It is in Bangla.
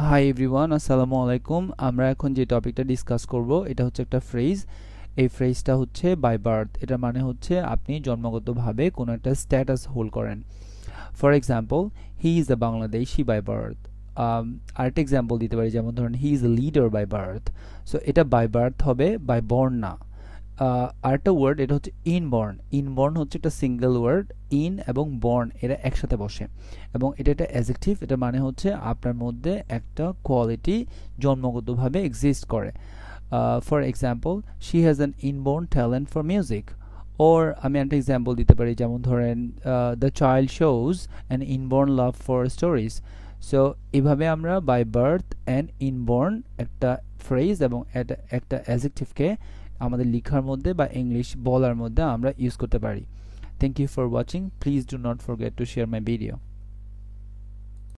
হাই এভরিওয়ান, আসসালামু আলাইকুম। আমরা এখন যে টপিকটা ডিসকাস করব এটা হচ্ছে একটা ফ্রেজ। এই ফ্রেজটা হচ্ছে বাই বার্থ। এটার মানে হচ্ছে আপনি জন্মগতভাবে কোনো একটা স্ট্যাটাস হোল্ড করেন। For example, he is a Bangladeshi by birth. আরেকটা এক্সাম্পল দিতে পারি, যেমন ধরেন he is a leader by birth. So এটা বাই বার্থ হবে, বাই বর্ন না। আরেকটা ওয়ার্ড, এটা হচ্ছে ইনবর্ন। ইনবর্ন হচ্ছে একটা সিঙ্গেল ওয়ার্ড। ইন এবং বর্ন এরা একসাথে বসে, এবং এটা একটা অ্যাজেক্টিভ। এটা মানে হচ্ছে আপনার মধ্যে একটা কোয়ালিটি জন্মগতভাবে এক্সিস্ট করে। For example, she has an inborn talent for music. Or আমি একটা এক্সাম্পল দিতে পারি, যেমন ধরেন the child shows an inborn love for stories. So এভাবে আমরা বাই বার্থ অ্যান্ড ইনবর্ন একটা ফ্রেজ এবং একটা অ্যাজেক্টিভকে আমাদের লেখার মধ্যে বা ইংলিশ বলার মধ্যে আমরা ইউজ করতে পারি। Thank you for watching. Please do not forget to share my video.